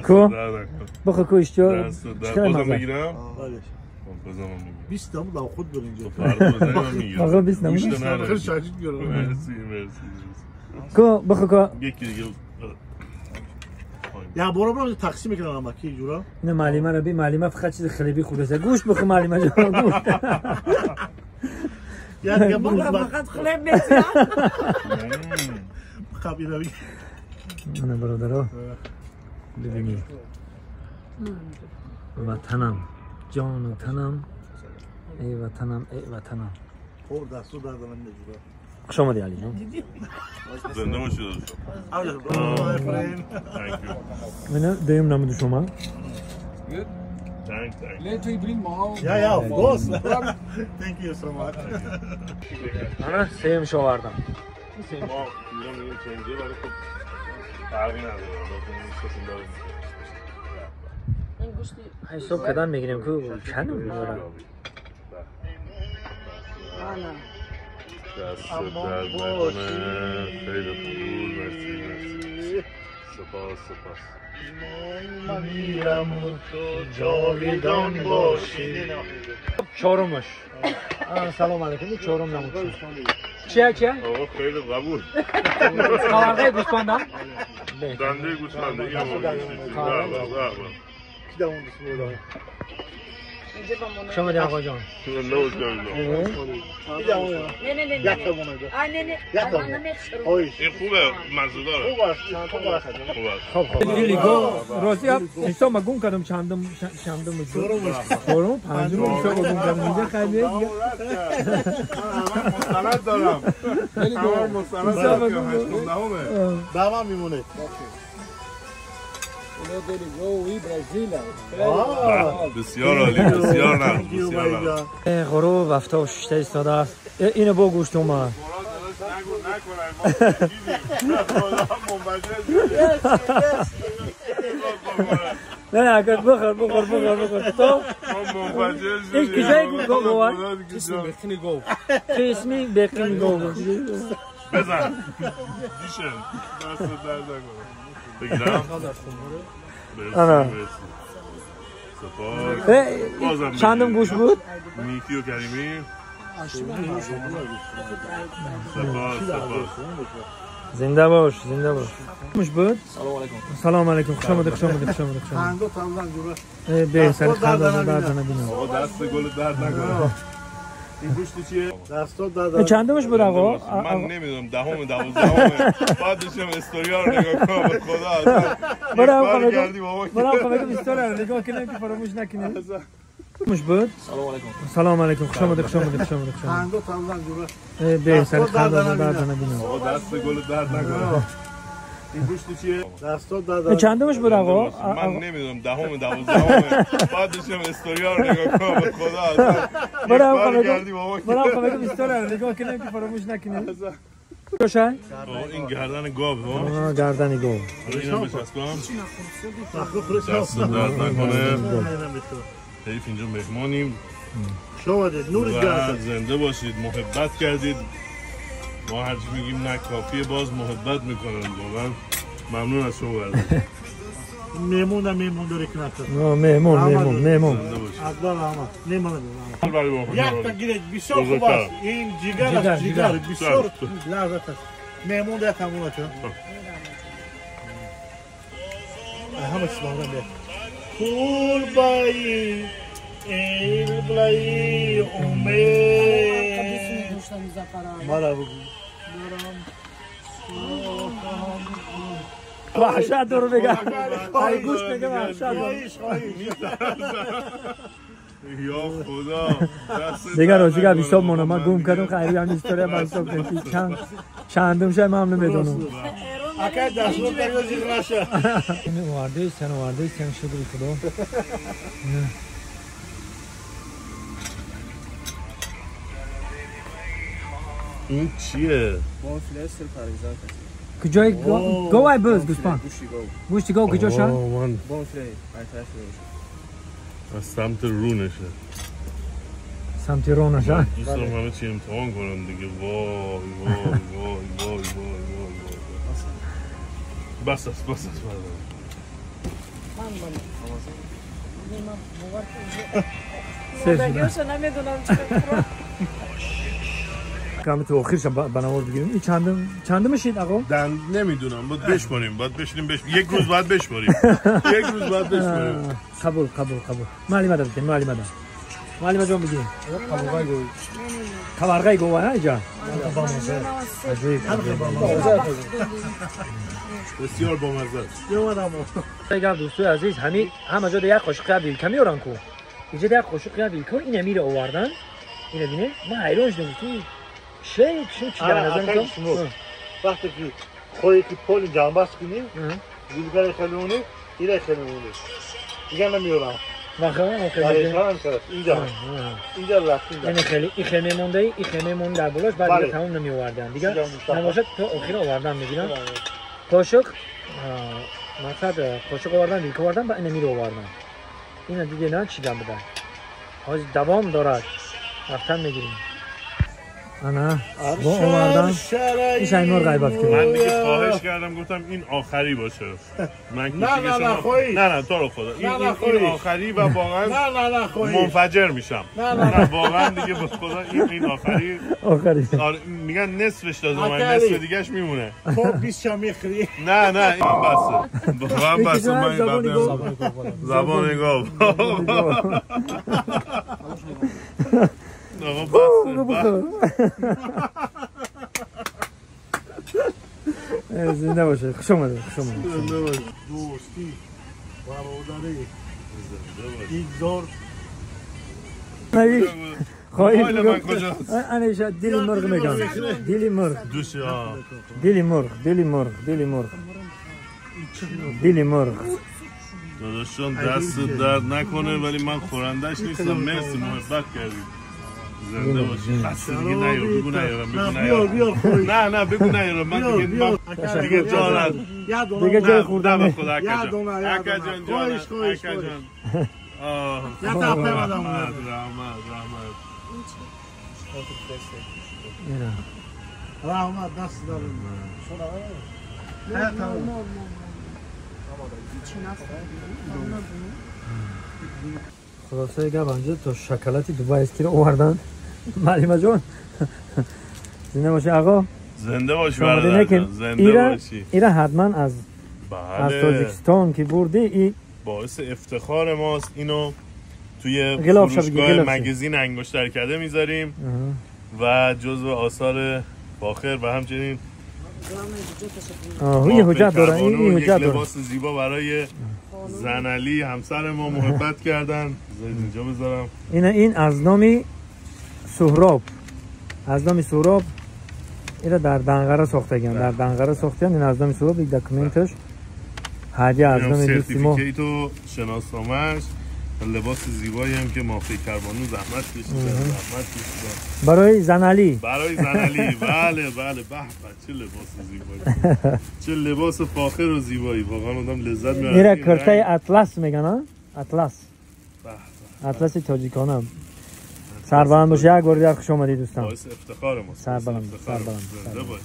کو بخو کوش جو بازم بگیرم؟ بازم هم میگیرم 20 تا بود خود برو اینجا آقا 20 نمون خیلی شاید گرم مرسی کو بخو کو یکی دیگه یا برو تقسیم میکنم اما کی جورا نه معلمه رو بی معلمه فقط چیز خیلی خوبه است گوشت بخو معلمه جان گوشت یا دیگه فقط خلب بسیار خبی روی من برادرها ببینید وطنم جان و تنم ای وطنم ای وطنم خورد دستو درد من نجورا خوش آمدی علی جان زنده باشید من دیم نمود شما Later you bring more. Yeah, of course. Thank you so much. من سیم شو آوردم ما ایران میگیم چنجه ولی خب فرقی نداره های صبح کدام میگیریم که چند میگیرم دست درد نکنه خیلی خوب مرسی سپاس من میرم تو جاویدان باشی چهارمش سلام علیکم چهارم نمود چیه آقا خیلی قبول کارگاه گوسفندم دنده گوسفنده اینو کی دامون بسم الله شما دی آقا جان این خوبه مزه داره خب خیلی گو روزی حساب مگون کردم چندم چهارم پنجم حساب مگون کردم اینجا خیلی دیگه مستند دارم مستند دامم میمونه بسیار عالی بسیار نرم غروب 76 ایستاده است اینو با گوشت اومد نه اگر بخور تو این کجای گوه اسمی بخینی گوه بزن دیشن دست درد نکنه بگیرم سپاس چندم گوش بود؟ میکی و کریمی سپاس زنده باش مش بود؟ سلام علیکم خوش آمدید خندو تمام جورا به سر خنده درد نبینم آقا دست گل درد نکنه این گوشتی چیه؟ دستو داد چندمش بود آقا؟ من نمیدونم دهم 12 بعد داشتم استوریا رو نگاه کنم به خدا برام خواهد استوریا رو نگاه کنم که فراموش نکنیم مش بود؟ سلام علیکم خوش آمدید خندو تمام جورا به سر خنده درد نبینم آقا دست گل درد نکنه این گوشتی چیه؟ دستو داد چندمش بود آقا؟ من نمیدونم دهم 12 بعد داشتم استوریا رو نگاه کنم به خدا برام خواهد استوریا رو نگاه کنم که فراموش نکنیم روشن؟ این گردن گاوه گردن گاو اینم بچسبم دست درد نکنه حیف اینجا مهمانیم شما نور جان زنده باشید محبت کردید ما هرچی میگیم نه کافیه باز محبت میکنن واقعا ممنون از شما بردید میمون داره که نکنه میمون اقبال آما میمون یک تا گیرد بسیار خوب است این جگر بسیار لذت است میمون ده تمونه چون همه چیز باقرم بید پول بایی ایل بلایی امید مرا بگو وحشت رو بگم ای گوش بگم وحشت یا خدا دیگر روزی که بیشتر من گم کردم خیلی هم استوریا بستم که چندم شاید من نمیدونم اکا دست رو دیگر زیر نشه این وارده سن شده بی خدا این چیه؟ کجای گوای بز گوسفند گوشتی گاو کجاشه؟ من از سمت رو نشه سمت رونشان دوست دارم همه چی امتحان کنم دیگه. وای وای وای وای وای وای بس است مادریاشو نمیدونم چرا کمی تو آخرش بنوار بگیریم. این چندم میشید آقا؟ نمیدونم باید بشماریم، باید بشینیم یک روز باید بشماریم. یک روز باید بشماریم. قبول معلم داد معلم جان بگیم خبرگای گوه نه اینجا بسیار بامزه است. دوستو عزیز همه جا یک قاشق ویل کمی آورن کو اینجا یک قاشق ویل کو اینه میره آوردن. اینه بینه من حیران شدم تو چی در نظر تو وقتی که خواهی که پول جنبست کنی دیگر خیلی اونه ایره خیلی اونه دیگر نمیورم اینجا رفتیم. این خیمه مونده این خیمه مونده در بلاش بعد دیگه تمام نمی آوردن دیگه نباشد تا آخر آوردن میگیرن قاشق مقصد قاشق آوردن ویلک آوردن بعد نمی رو آوردن. این دیگه نه چی دم بدن حاج دوام دارد رفتن میگیریم. انا با آوردن این شای مرغ غیبت کنیم. من دیگه خواهش کردم گفتم این آخری باشه. من نه تو رو خدا این آخری و واقعا منفجر میشم. نه واقعا دیگه به خدا این آخری میگن نصفش داده من نصف دیگهش میمونه. خب 20 شام میخری. نه من بسه من زبان نگاه زنده باشه. خوش اومده. دوستی برادری این زور خواهی انشا دلی مرغ میگن. دلی مرغ داداشان دست درد نکنه ولی من خورندش نیستم. مرسی محبت کردید. زنده باشی. خسته دیگه نیارم بگو نیارم. نه بگو نیارم. من دیگه جانت دیگه جای خوردم. به خدا اکا جان جانت اکا جان رحمت رحمت دست دارم. خلاصه گپ انجا تا شکلاتی دوبای اسکی رو آوردن. معلم جان زنده باشی آقا. زنده باشی برادر جان. زنده باشی. ایره حتما از تاجیکستان که بردی ای باعث افتخار ماست. اینو توی فروشگاه مگزین انگشتر کده میذاریم و جزو آثار فاخر و همچنین این حجت داره. این حجت داره. لباس زیبا برای زنعلی همسر ما محبت کردن. اینجا بذارم. این از نام سهراب. این در دنقره ساختگان. این از نام سهراب. یک دکومنتش هدیه از نام دوستی ما. سرتیفیکیتو شناسنامه‌اش لباس زیبایی هم که مافی کربانو زحمت کشیدن. برای زنعلی. بله به چه لباس زیبایی. چه لباس فاخر و زیبایی. واقعا آدم لذت میبره. اینا کرته اطلس میگن ها. اطلس تاجیکانه. سربلند باشه. یک بار دیگه خوش اومدید دوستان. باعث افتخار ما. سربلند. زنده باش.